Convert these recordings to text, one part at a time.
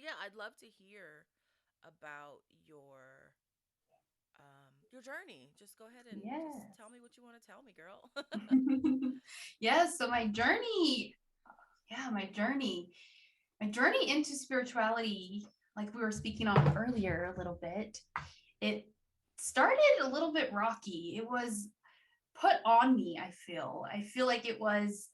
yeah, I'd love to hear about your journey. Just go ahead and just Yes. tell me what you want to tell me, girl. Yes, so my journey, yeah, my journey into spirituality, like we were speaking on earlier a little bit, it started a little bit rocky. It was put on me, I feel. I feel like it was,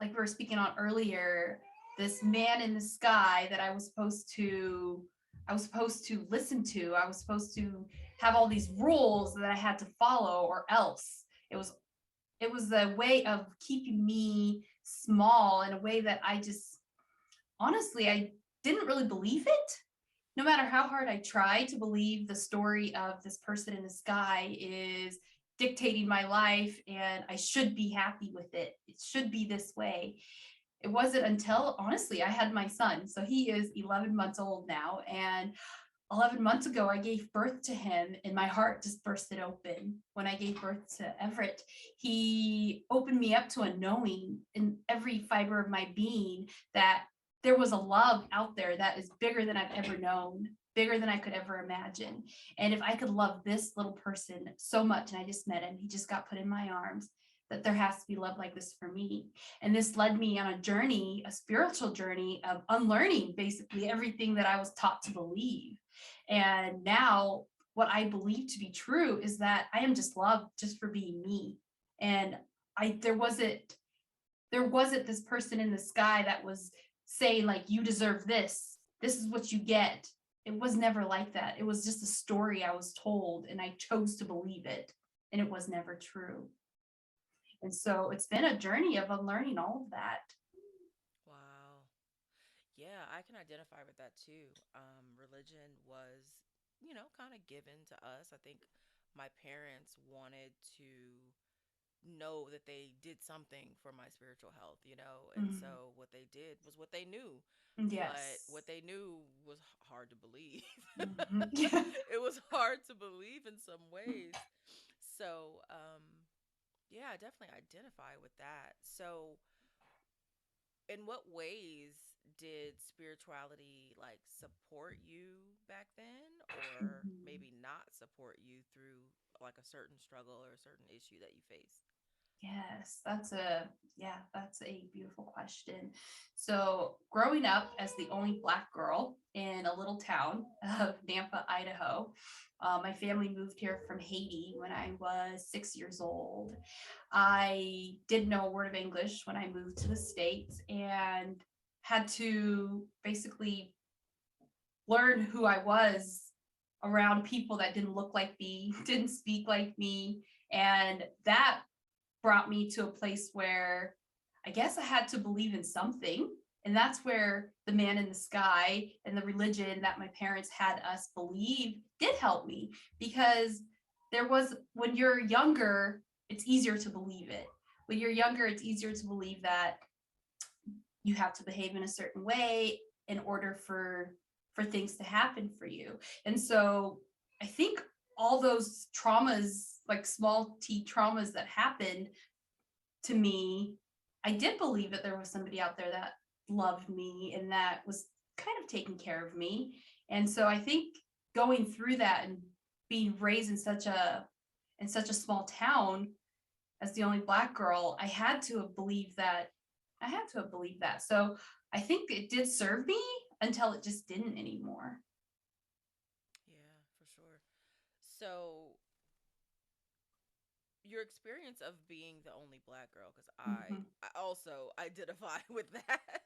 like we were speaking on earlier, this man in the sky that I was supposed to listen to. I was supposed to have all these rules that I had to follow or else. It was a way of keeping me small in a way that I just honestly I didn't really believe it. No matter how hard I tried to believe the story of this person in the sky is dictating my life and I should be happy with it. It should be this way. It wasn't until honestly I had my son. So he is 11 months old now, and 11 months ago I gave birth to him and my heart just bursted open when I gave birth to Everett. He opened me up to a knowing in every fiber of my being that there was a love out there that is bigger than I've ever known, bigger than I could ever imagine. And if I could love this little person so much, and I just met him, he just got put in my arms, that there has to be love like this for me. And this led me on a journey, a spiritual journey of unlearning basically everything that I was taught to believe. And now what I believe to be true is that I am just loved just for being me. And I there wasn't this person in the sky that was saying like you deserve this. This is what you get. It was never like that. It was just a story I was told and I chose to believe it, and it was never true. And so it's been a journey of unlearning all of that. Wow. Yeah, I can identify with that too. Religion was, kind of given to us. I think my parents wanted to know that they did something for my spiritual health, and Mhm. so what they did was what they knew. But Yes. what they knew was hard to believe. Mhm. Yeah. It was hard to believe in some ways. So, yeah, I definitely identify with that. So, in what ways did spirituality like support you back then, or Mhm. maybe not support you through like a certain struggle or a certain issue that you faced? Yes, that's a beautiful question. So, growing up as the only Black girl in a little town of Nampa, Idaho, my family moved here from Haiti when I was 6 years old. I didn't know a word of English when I moved to the States and had to basically learn who I was around people that didn't look like me, didn't speak like me. And that brought me to a place where I guess I had to believe in something. And that's where the man in the sky and the religion that my parents had us believe did help me, because when you're younger, it's easier to believe it. When you're younger, it's easier to believe that you have to behave in a certain way in order for things to happen for you. And so I think all those traumas, like small t traumas that happened to me, I did believe that there was somebody out there that loved me and that was kind of taking care of me. And so I think going through that and being raised in such a small town as the only Black girl, I had to have believed that. So I think it did serve me until it just didn't anymore. Yeah, for sure. So, your experience of being the only black girl, because I, Mhm. I also identify with that,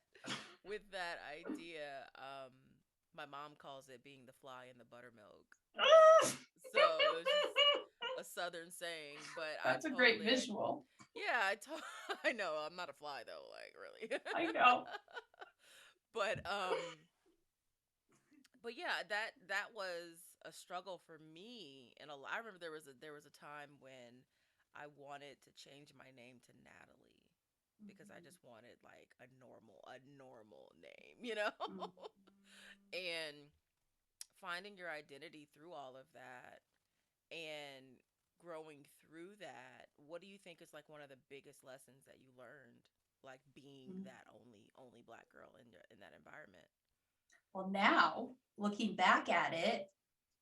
with that idea. My mom calls it being the fly in the buttermilk. So it's just a southern saying, but I That's a great totally, visual. yeah, I know I'm not a fly though, like really. I know. but but yeah, that was a struggle for me, and I remember there was a time when I wanted to change my name to Natalie because I just wanted like a normal name, Mhm. and finding your identity through all of that and growing through that, what do you think is like one of the biggest lessons that you learned, like being Mhm. that only black girl in that environment? Well, now looking back at it,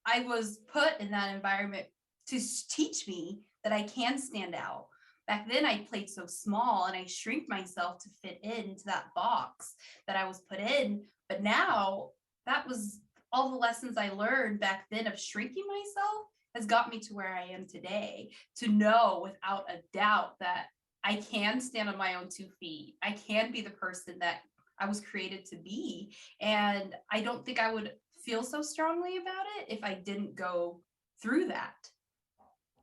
I was put in that environment to teach me that I can stand out. Back then, I played so small and I shrink myself to fit into that box that I was put in. But now, that was all the lessons I learned back then of shrinking myself has got me to where I am today, to know without a doubt that I can stand on my own 2 feet. I can be the person that I was created to be. And I don't think I would feel so strongly about it if I didn't go through that.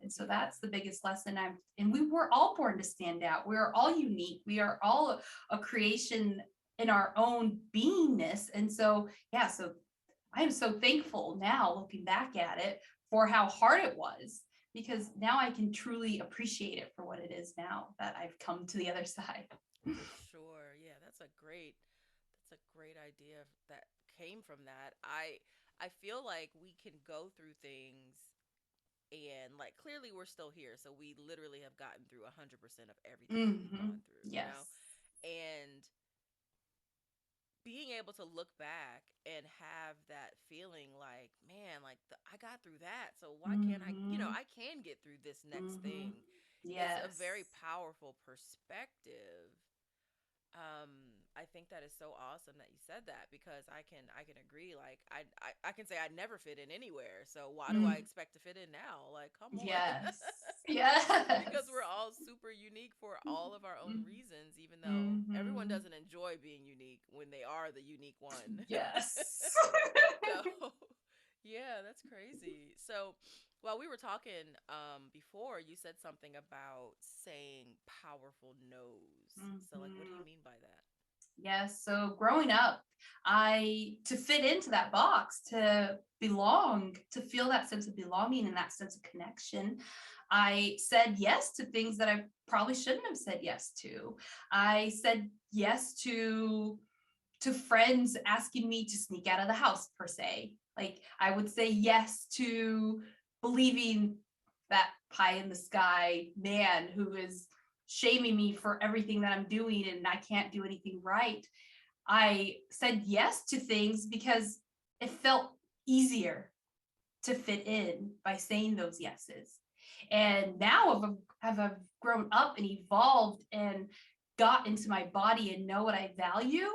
And so that's the biggest lesson and we were all born to stand out. We are all unique. We are all a creation in our own beingness. And so, yeah, so I am so thankful now looking back at it for how hard it was, because now I can truly appreciate it for what it is now that I've come to the other side. For sure. Yeah, that's a great idea that came from that. I feel like we can go through things and like clearly we're still here, so we literally have gotten through 100% of everything that we've Mm-hmm. gone through, you Yes. know? And being able to look back and have that feeling like, man, like I got through that, so why can't I, Mm-hmm. I can get through this next Mm-hmm. thing. Is a Yes. very powerful perspective. I think that is so awesome that you said that, because I can agree. Like I can say I never fit in anywhere, so why do I Mm. expect to fit in now? Like, come on. Yes. Yes. Because we're all super unique for all of our own reasons, even though everyone Mm-hmm. doesn't enjoy being unique when they are the unique one. Yes. So, yeah, that's crazy. So, while we were talking before, you said something about saying powerful no's. So, like, what do you Mm-hmm. mean by that? Yes. So growing up, to fit into that box, to belong, to feel that sense of belonging and that sense of connection, I said yes to things that I probably shouldn't have said yes to. I said yes to friends asking me to sneak out of the house, per se. Like I would say yes to believing that pie in the sky man who is shaming me for everything that I'm doing and I can't do anything right. I said yes to things because it felt easier to fit in by saying those yeses. And now I've grown up and evolved and got into my body and know what I value,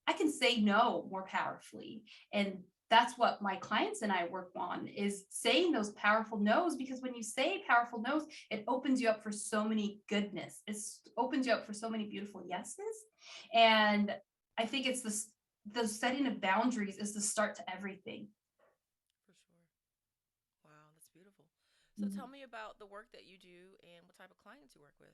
I can say no more powerfully. And that's what my clients and I work on, is saying those powerful no's, because when you say powerful no's, it opens you up for so many goodness. It opens you up for so many beautiful yeses. And I think it's the setting of boundaries is the start to everything. For sure. Wow, that's beautiful. So, tell me about the work that you do and what type of clients you work with.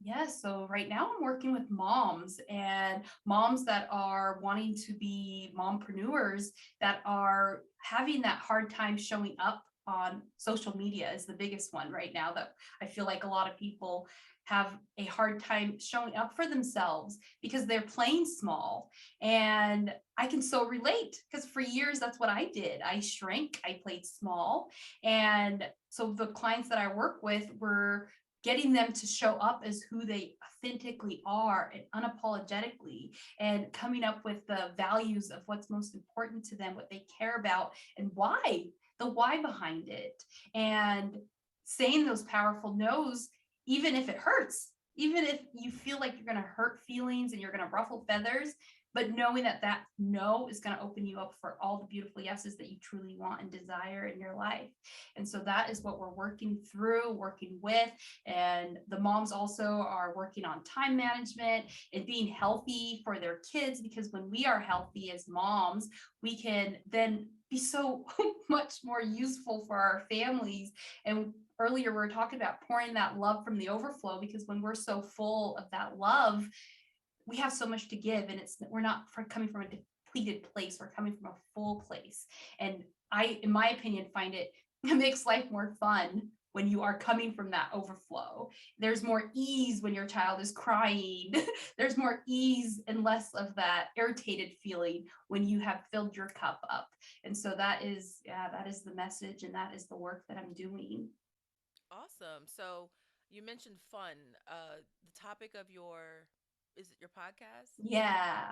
Yes, so right now I'm working with moms, and moms that are wanting to be mompreneurs, that are having that hard time showing up on social media is the biggest one right now, that I feel like a lot of people have a hard time showing up for themselves because they're playing small. And I can so relate, because for years that's what I did. I shrank, I played small. And so the clients that I work with were getting them to show up as who they authentically are and unapologetically, and coming up with the values of what's most important to them, what they care about, and why, the why behind it, and saying those powerful no's, even if it hurts, even if you feel like you're going to hurt feelings and you're going to ruffle feathers, but knowing that that no is going to open you up for all the beautiful yeses that you truly want and desire in your life. And so that is what we're working through, working with. And the moms also are working on time management and being healthy for their kids, because when we are healthy as moms, we can then be so much more useful for our families. And earlier we were talking about pouring that love from the overflow, because when we're so full of that love, we have so much to give, and we're not coming from a depleted place, we're coming from a full place. And I, in my opinion, find it makes life more fun when you are coming from that overflow. There's more ease when your child is crying. There's more ease and less of that irritated feeling when you have filled your cup up. And so that is, yeah, that is the message, and that is the work that I'm doing. Awesome. So, you mentioned fun. The topic of your, is it your podcast? Yeah.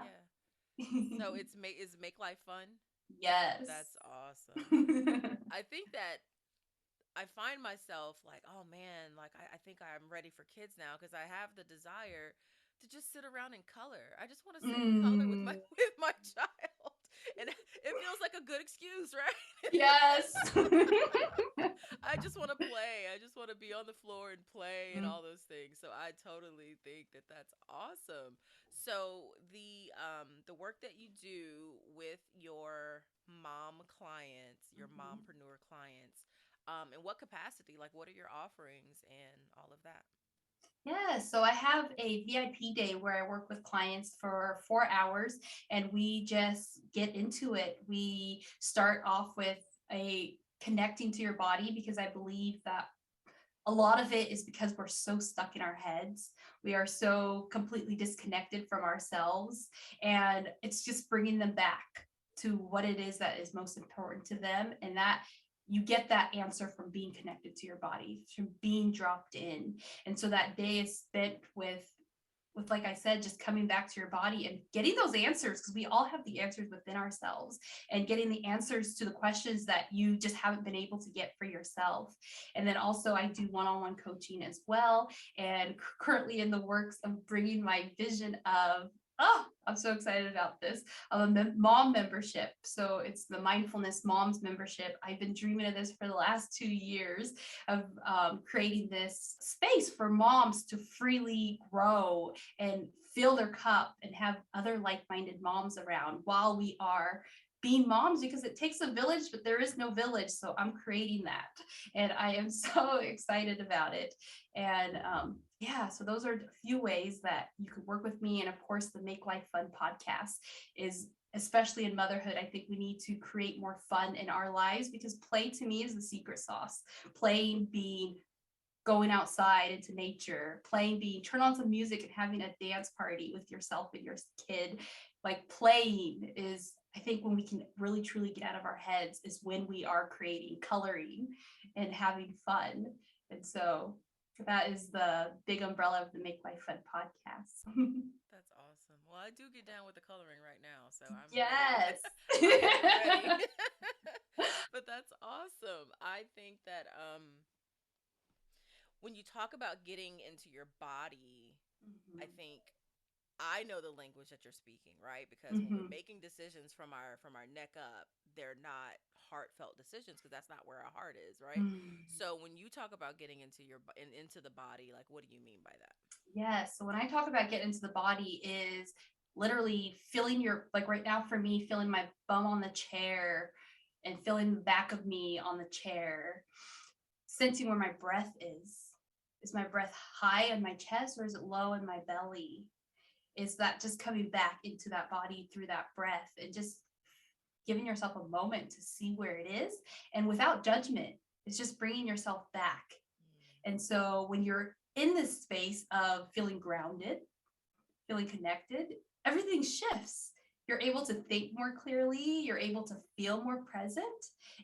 Yeah. So it's make life fun. Yes. That's awesome. I think that I find myself like, oh man, like I think I'm ready for kids now because I have the desire to just sit around in color. I just want to sit in color with my Mm, with my child, and it feels like a good excuse, right? yes. I just want to play. I just want to be on the floor and play and Mm, all those things. So I totally think that that's awesome. So the work that you do with your mom clients, your mhm. mompreneur clients, in what capacity? Like, what are your offerings and all of that? Yeah, so I have a VIP day where I work with clients for 4 hours and we just get into it. We start off with a connecting to your body because I believe that a lot of it is because we're so stuck in our heads. We are so completely disconnected from ourselves. And it's just bringing them back to what it is that is most important to them. And that you get that answer from being connected to your body, from being dropped in. And so that day is spent with like I said, just coming back to your body and getting those answers because we all have the answers within ourselves and getting the answers to the questions that you just haven't been able to get for yourself. And then also I do one-on-one coaching as well and currently in the works of bringing my vision of I'm so excited about this of a mom membership. So it's the Mindfulness Moms membership. I've been dreaming of this for the last 2 years of creating this space for moms to freely grow and fill their cup and have other like-minded moms around while we are being moms because it takes a village but there is no village, so I'm creating that and I am so excited about it. And yeah, so those are a few ways that you could work with me. And of course the Make Life Fun podcast is, especially in motherhood, I think we need to create more fun in our lives because play to me is the secret sauce. Playing, being, going outside into nature, playing, being, turn on some music and having a dance party with yourself and your kid. Like playing is, I think when we can really truly get out of our heads is when we are creating, coloring, and having fun. And so that is the big umbrella of the Make Life Fun podcast. That's awesome. Well, I do get down with the coloring right now, so I'm ready. Yes. I am ready. But that's awesome. I think that when you talk about getting into your body, I Mhm. think I know the language that you're speaking, right? Because when we're Mhm. making decisions from our neck up, they're not heartfelt decisions because that's not where our heart is, right? Mhm. So when you talk about getting into into the body, like what do you mean by that? Yes. So when I talk about getting into the body is literally feeling your, like right now for me, feeling my bum on the chair and feeling the back of me on the chair, sensing where my breath is. Is my breath high in my chest or is it low in my belly? Is that just coming back into that body through that breath and just giving yourself a moment to see where it is and without judgment? It's just bringing yourself back. And so when you're in this space of feeling grounded, feeling connected, everything shifts. You're able to think more clearly, you're able to feel more present.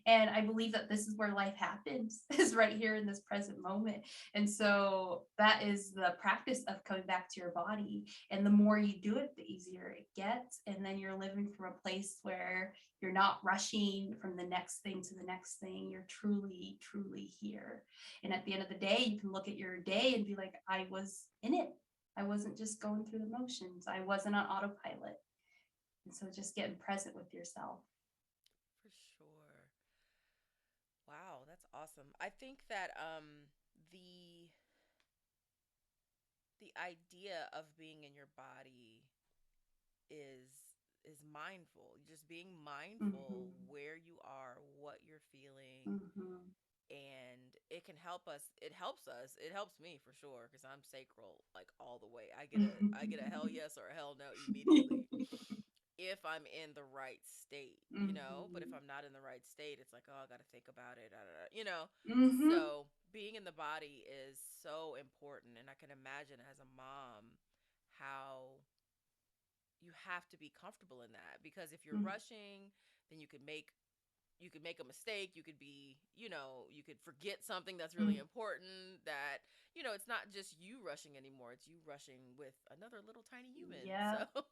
And I believe that this is where life happens, is right here in this present moment. And so that is the practice of coming back to your body. And the more you do it, the easier it gets. And then you're living from a place where you're not rushing from the next thing to the next thing. You're truly, truly here. And at the end of the day, you can look at your day and be like, I was in it. I wasn't just going through the motions. I wasn't on autopilot. And so just getting present with yourself. For sure. Wow, that's awesome. I think that the the idea of being in your body is mindful. Just being mindful Mm-hmm. where you are, what you're feeling, Mm-hmm. and it can help us. It helps us. It helps me for sure because I'm sacral like all the way. I get a hell yes or a hell no immediately if I'm in the right state, But if Mm-hmm. I'm not in the right state, it's like, oh, I got to think about it, da, da, da. Mm-hmm. So being in the body is so important, and I can imagine as a mom how you have to be comfortable in that because if you're rushing, then you could make a mistake. You could be, you could forget something that's really important. That it's not just you rushing anymore. It's you rushing with another little tiny human. Yeah. So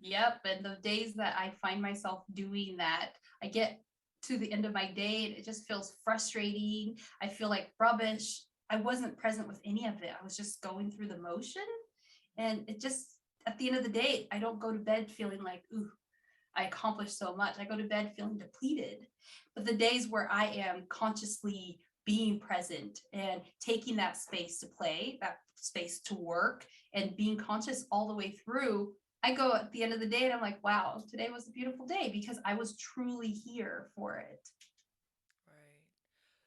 Yep. And the days that I find myself doing that, I get to the end of my day and it just feels frustrating. I feel like rubbish. I wasn't present with any of it. I was just going through the motion. And it just, at the end of the day, I don't go to bed feeling like, ooh, I accomplished so much. I go to bed feeling depleted. But the days where I am consciously being present and taking that space to play, that space to work, and being conscious all the way through, I go at the end of the day and I'm like, wow, today was a beautiful day because I was truly here for it. Right.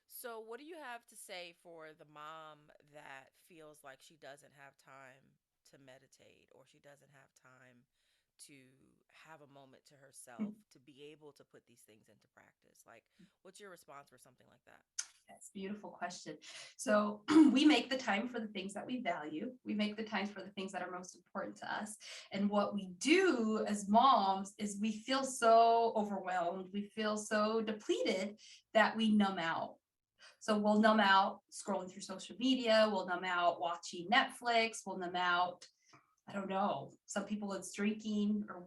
So, what do you have to say for the mom that feels like she doesn't have time to meditate or she doesn't have time to have a moment to herself to be able to put these things into practice? Like, what's your response for something like that? That's a beautiful question. So we make the time for the things that we value. We make the time for the things that are most important to us. And what we do as moms is we feel so overwhelmed. We feel so depleted that we numb out. So we'll numb out scrolling through social media. We'll numb out watching Netflix. We'll numb out, I don't know, some people it's drinking or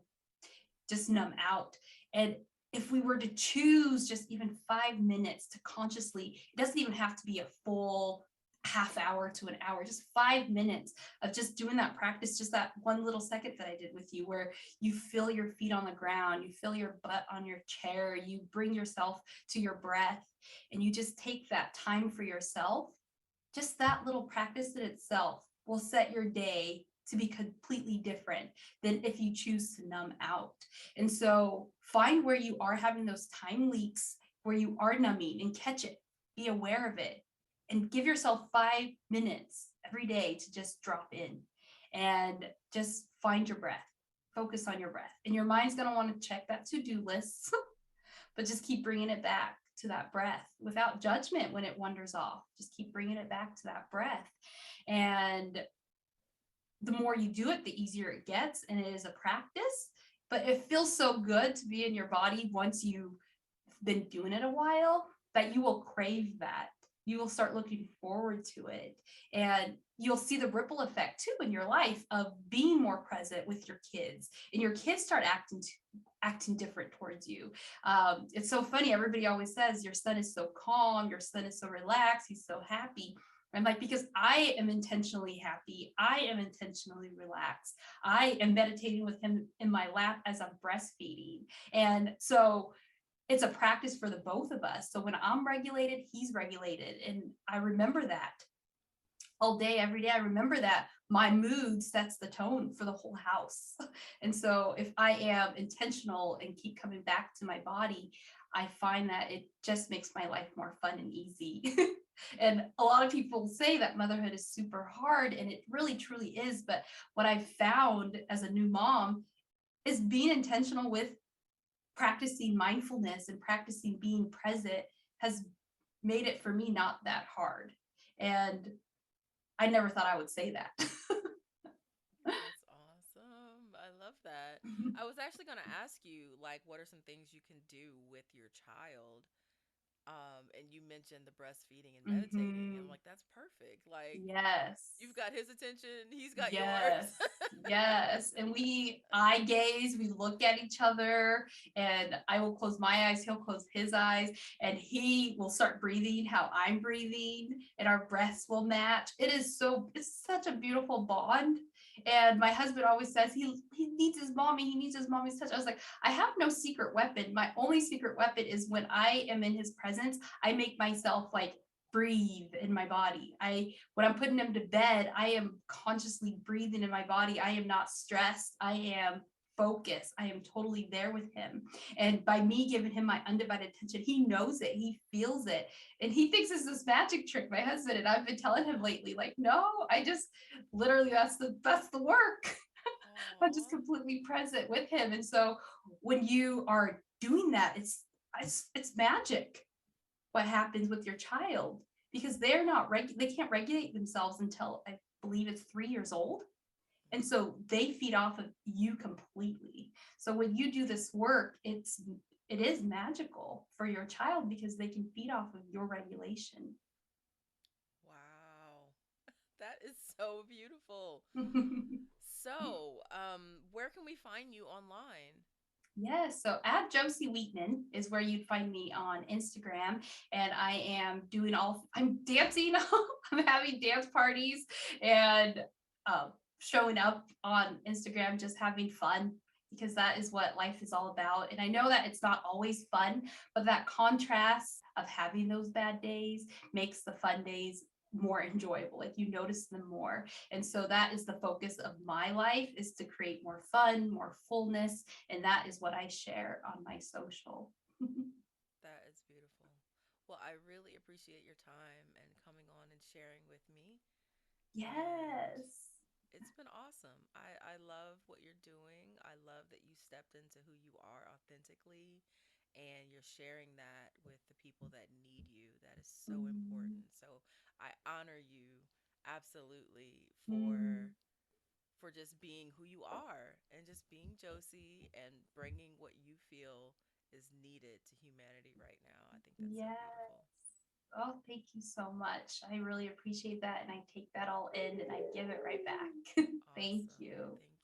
just numb out. And if we were to choose just even 5 minutes to consciously, it doesn't even have to be a full half hour to an hour, just 5 minutes of just doing that practice, just that one little second that I did with you, where you feel your feet on the ground, you feel your butt on your chair, you bring yourself to your breath, and you just take that time for yourself. Just that little practice in itself will set your day to be completely different than if you choose to numb out. And so find where you are having those time leaks, where you are numbing, and catch it, be aware of it, and give yourself 5 minutes every day to just drop in and just find your breath. Focus on your breath. And your mind's going to want to check that to-do list, but just keep bringing it back to that breath without judgment when it wanders off. Just keep bringing it back to that breath. And the more you do it, the easier it gets. And it is a practice, but it feels so good to be in your body once you've been doing it a while that you will crave that. You will start looking forward to it. And you'll see the ripple effect too in your life of being more present with your kids, and your kids start acting different towards you. It's so funny. Everybody always says your son is so calm, your son is so relaxed, he's so happy. I'm like, because I am intentionally happy. I am intentionally relaxed. I am meditating with him in my lap as I'm breastfeeding. And so it's a practice for the both of us. So when I'm regulated, he's regulated. And I remember that all day, every day. I remember that my mood sets the tone for the whole house. And so if I am intentional and keep coming back to my body, I find that it just makes my life more fun and easy. And a lot of people say that motherhood is super hard, and it really truly is. But what I've found as a new mom is being intentional with practicing mindfulness and practicing being present has made it for me not that hard. And I never thought I would say that. That's awesome. I love that. I was actually going to ask you, like, what are some things you can do with your child? And you mentioned the breastfeeding and meditating. I'm Mm-hmm. like, that's perfect. Like, Yes. you've got his attention, he's got yours. Yes. Yes. And we eye gaze, we look at each other, and I will close my eyes, he'll close his eyes, and he will start breathing how I'm breathing, and our breaths will match. It's such a beautiful bond. And my husband always says he needs his mommy, he needs his mommy's touch. I was like, I have no secret weapon. My only secret weapon is when I am in his presence, I make myself like breathe in my body. When I'm putting him to bed, I am consciously breathing in my body. I am not stressed. I am focused. I am totally there with him. And by me giving him my undivided attention, he knows it. He feels it. And he thinks it's this magic trick, my husband. And I've been telling him lately, like, no, I just literally that's the work. I'm just Aw. completely present with him. And so when you are doing that, it's magic what happens with your child, because they can't regulate themselves until I believe it's 3 years old. And so they feed off of you completely. So when you do this work, it is magical for your child because they can feed off of your regulation. Wow. That is so beautiful. So, where can we find you online? Yes, so at Jocey Wiitanen is where you'd find me on Instagram, and I'm dancing, I'm having dance parties, and showing up on Instagram, just having fun because that is what life is all about. And I know that it's not always fun, but that contrast of having those bad days makes the fun days more enjoyable. Like you notice them more. And so that is the focus of my life, is to create more fun, more fullness, and that is what I share on my social. That is beautiful. Well, I really appreciate your time and coming on and sharing with me. And Yes. it's been awesome. I love what you're doing. I love that you stepped into who you are authentically and you're sharing that with the people that need you. That is so Mm, important. So I honor you absolutely mm, for just being who you are and just being Jocey and bringing what you feel is needed to humanity right now. I think that's so yes. beautiful. Oh, thank you so much. I really appreciate that. And I take that all in and I give it right back. Thank Awesome. you. Thank